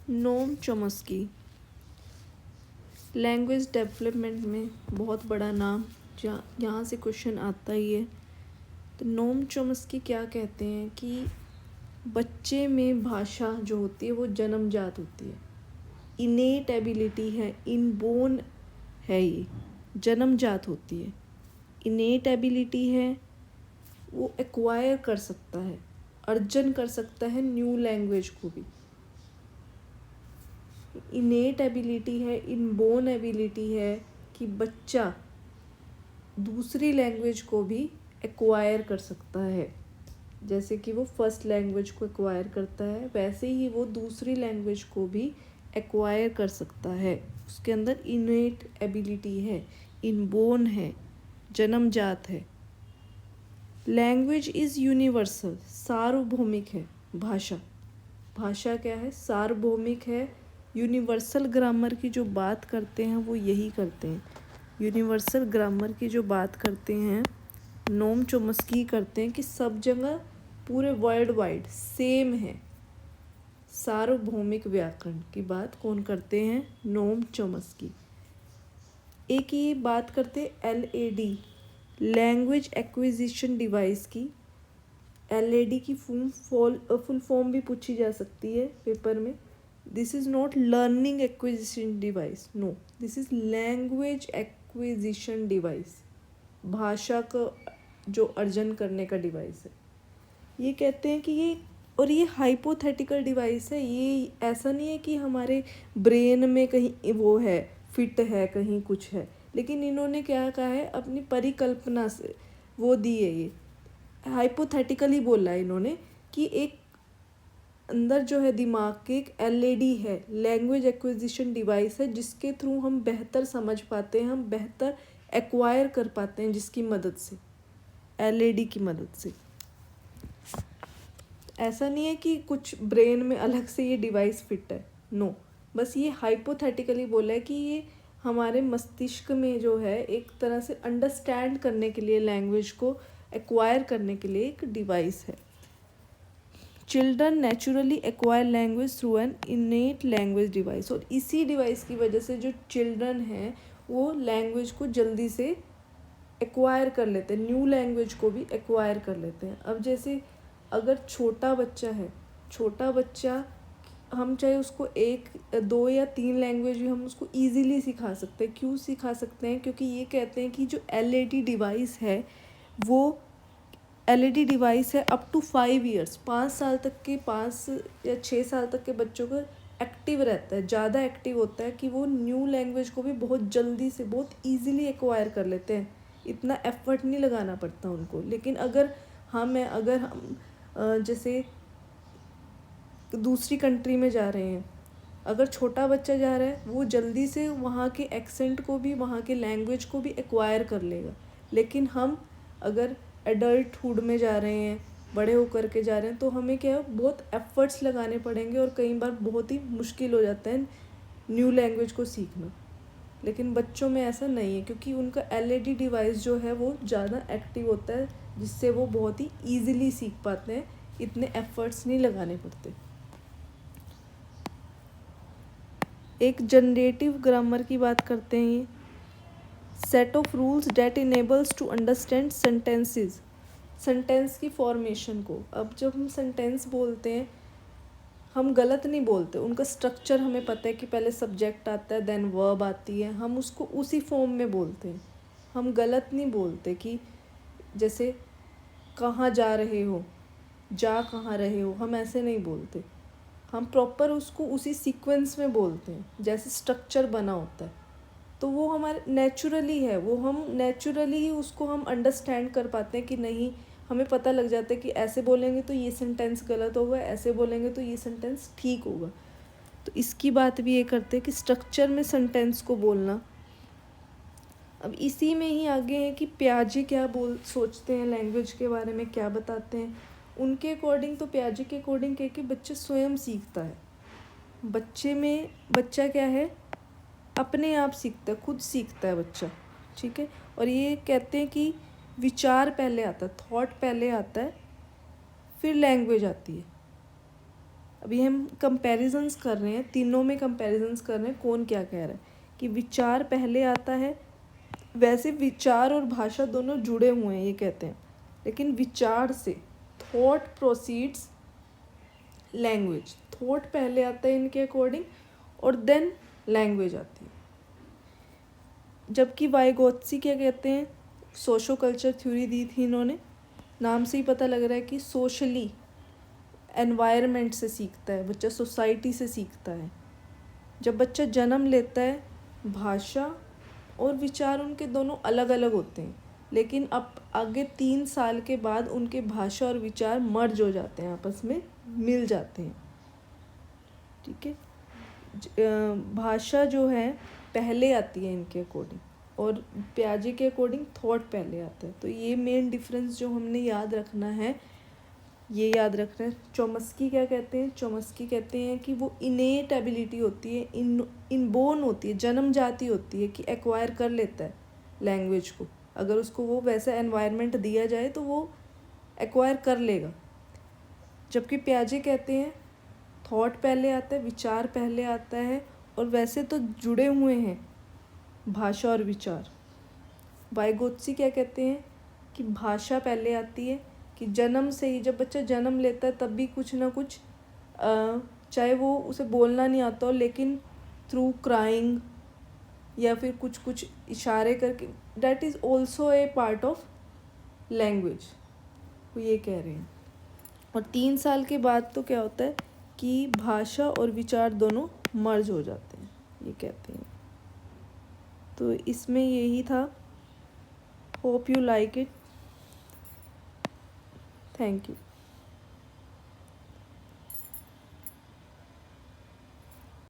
Noam Chomsky language development में बहुत बड़ा नाम, यहाँ से क्वेश्चन आता ही है। तो नोम चॉम्स्की क्या कहते हैं कि बच्चे में भाषा जो होती है वो जन्मजात होती है, इनेट एबिलिटी है, इनबोर्न है, ये जन्मजात होती है। इनेट एबिलिटी है, वो एक्वायर कर सकता है, अर्जन कर सकता है न्यू लैंग्वेज को भी। इनेट एबिलिटी है, इनबोर्न एबिलिटी है कि बच्चा दूसरी लैंग्वेज को भी एक्वायर कर सकता है। जैसे कि वो फर्स्ट लैंग्वेज को एक्वायर करता है, वैसे ही वो दूसरी लैंग्वेज को भी एक्वायर कर सकता है। उसके अंदर इनेट एबिलिटी है, इनबोर्न है, जन्मजात है। लैंग्वेज इज़ यूनिवर्सल, सार्वभौमिक है भाषा। भाषा क्या है? सार्वभौमिक है। यूनिवर्सल ग्रामर की जो बात करते हैं वो यही करते हैं। यूनिवर्सल ग्रामर की जो बात करते हैं नोम चॉम्स्की करते हैं कि सब जगह पूरे वर्ल्ड वाइड सेम है। सार्वभौमिक व्याकरण की बात कौन करते हैं? Noam Chomsky. एक ये बात करते LAD, लैंग्वेज एक्विजिशन डिवाइस की। LAD की फुल फॉर्म भी पूछी जा सकती है पेपर में। This is not learning acquisition device, no, this is language acquisition device, भाषा का जो अर्जन करने का डिवाइस है। ये कहते हैं कि ये हाइपोथेटिकल डिवाइस है। ये ऐसा नहीं है कि हमारे ब्रेन में कहीं वो है, फिट है, कहीं कुछ है, लेकिन इन्होंने क्या कहा है, अपनी परिकल्पना से वो दी है। ये हाइपोथेटिकली बोला है इन्होंने कि एक अंदर जो है दिमाग के एक LAD है, लैंग्वेज एक्विजिशन डिवाइस है, जिसके थ्रू हम बेहतर समझ पाते हैं, हम बेहतर एक्वायर कर पाते हैं, जिसकी मदद से, LAD की मदद से। ऐसा नहीं है कि कुछ ब्रेन में अलग से ये डिवाइस फिट है, नो, बस ये हाइपोथेटिकली बोला है कि ये हमारे मस्तिष्क में जो है एक तरह से अंडरस्टैंड करने के लिए, लैंग्वेज को एक्वायर करने के लिए एक डिवाइस है। Children naturally acquire language through an इनेट language device, और इसी डिवाइस की वजह से जो चिल्ड्रन हैं वो लैंग्वेज को जल्दी से एक्वायर कर लेते हैं, न्यू लैंग्वेज को भी एक्वायर कर लेते हैं। अब जैसे अगर छोटा बच्चा है, छोटा बच्चा, हम चाहे उसको 1, 2 या 3 लैंग्वेज भी हम उसको ईजीली सिखा सकते हैं। क्यों सिखा सकते हैं? क्योंकि ये कहते हैं कि जो LAD डिवाइस है वो LAD डिवाइस है अप टू 5 ईयर्स, 5 साल तक के, 5 या 6 साल तक के बच्चों को एक्टिव रहता है, ज़्यादा एक्टिव होता है कि वो न्यू लैंग्वेज को भी बहुत जल्दी से, बहुत ईजिली एक्वायर कर लेते हैं। इतना एफर्ट नहीं लगाना पड़ता उनको। लेकिन अगर हम जैसे दूसरी कंट्री में जा रहे हैं, अगर छोटा बच्चा जा रहा है, वो जल्दी से वहाँ के एक्सेंट को भी, वहाँ के लैंग्वेज को भी एक्वायर कर लेगा। लेकिन हम अगर एडल्टहुड में जा रहे हैं, बड़े होकर के जा रहे हैं, तो हमें क्या है, बहुत एफर्ट्स लगाने पड़ेंगे और कई बार बहुत ही मुश्किल हो जाता है न्यू लैंग्वेज को सीखना। लेकिन बच्चों में ऐसा नहीं है, क्योंकि उनका LAD डिवाइस जो है वो ज़्यादा एक्टिव होता है, जिससे वो बहुत ही ईजिली सीख पाते हैं, इतने एफर्ट्स नहीं लगाने पड़ते। एक जनरेटिव ग्रामर की बात करते हैं। ये set of rules that enables to understand sentences, sentence की फॉर्मेशन को। अब जब हम सेंटेंस बोलते हैं, हम गलत नहीं बोलते, उनका स्ट्रक्चर हमें पता है कि पहले सब्जेक्ट आता है, देन वर्ब आती है, हम उसको उसी फॉर्म में बोलते हैं। हम गलत नहीं बोलते कि जैसे कहाँ जा रहे हो, जा कहाँ रहे हो, हम ऐसे नहीं बोलते। हम प्रॉपर उसको उसी सीक्वेंस में बोलते हैं, जैसे स्ट्रक्चर बना होता है। तो वो हमारे नेचुरली है, वो हम नेचुरली ही उसको हम अंडरस्टैंड कर पाते हैं कि नहीं, हमें पता लग जाता है कि ऐसे बोलेंगे तो ये सेंटेंस गलत होगा, ऐसे बोलेंगे तो ये सेंटेंस ठीक होगा। तो इसकी बात भी ये करते हैं कि स्ट्रक्चर में सेंटेंस को बोलना। अब इसी में ही आगे है कि पियाजे क्या सोचते हैं लैंग्वेज के बारे में, क्या बताते हैं। उनके अकॉर्डिंग, तो पियाजे के अकॉर्डिंग कह कि बच्चा स्वयं सीखता है। बच्चा क्या है, अपने आप सीखता है, खुद सीखता है बच्चा, ठीक है। और ये कहते हैं कि विचार पहले आता है, थॉट पहले आता है, फिर लैंग्वेज आती है। अभी हम कंपैरिजंस कर रहे हैं, तीनों में कंपैरिजंस कर रहे हैं कौन क्या कह रहा है कि विचार पहले आता है। वैसे विचार और भाषा दोनों जुड़े हुए हैं ये कहते हैं, लेकिन विचार से थॉट प्रोसीड्स लैंग्वेज, थॉट पहले आता है इनके अकॉर्डिंग और देन लैंग्वेज आती है। जबकि वाइगोत्स्की क्या कहते हैं, सोशो कल्चर थ्योरी दी थी इन्होंने, नाम से ही पता लग रहा है कि सोशली एनवायरनमेंट से सीखता है बच्चा, सोसाइटी से सीखता है। जब बच्चा जन्म लेता है भाषा और विचार उनके दोनों अलग अलग होते हैं, लेकिन अब आगे 3 साल के बाद उनके भाषा और विचार मर्ज हो जाते हैं, आपस में मिल जाते हैं। ठीक है, भाषा जो है पहले आती है इनके अकॉर्डिंग और पियाजे के अकॉर्डिंग थॉट पहले आता है। तो ये मेन डिफरेंस जो हमने याद रखना है, ये याद रखना है। चॉम्स्की क्या कहते हैं, चॉम्स्की कहते हैं कि वो इनेट एबिलिटी होती है, इनबोर्न होती है, जन्म जाती होती है कि एक्वायर कर लेता है लैंग्वेज को। अगर उसको वो वैसा एनवायरनमेंट दिया जाए तो वो एक्वायर कर लेगा। जबकि पियाजे कहते हैं थॉट पहले आता है, विचार पहले आता है, और वैसे तो जुड़े हुए हैं भाषा और विचार। वाइगोत्स्की क्या कहते हैं कि भाषा पहले आती है, कि जन्म से ही, जब बच्चा जन्म लेता है तब भी कुछ ना कुछ, चाहे वो उसे बोलना नहीं आता हो, लेकिन थ्रू क्राइंग या फिर कुछ कुछ इशारे करके, that is also a part of language, वो ये कह रहे हैं। और 3 साल के बाद तो क्या होता है कि भाषा और विचार दोनों मर्ज हो जाते हैं, ये कहते हैं। तो इसमें यही था। Hope you like it. Thank you.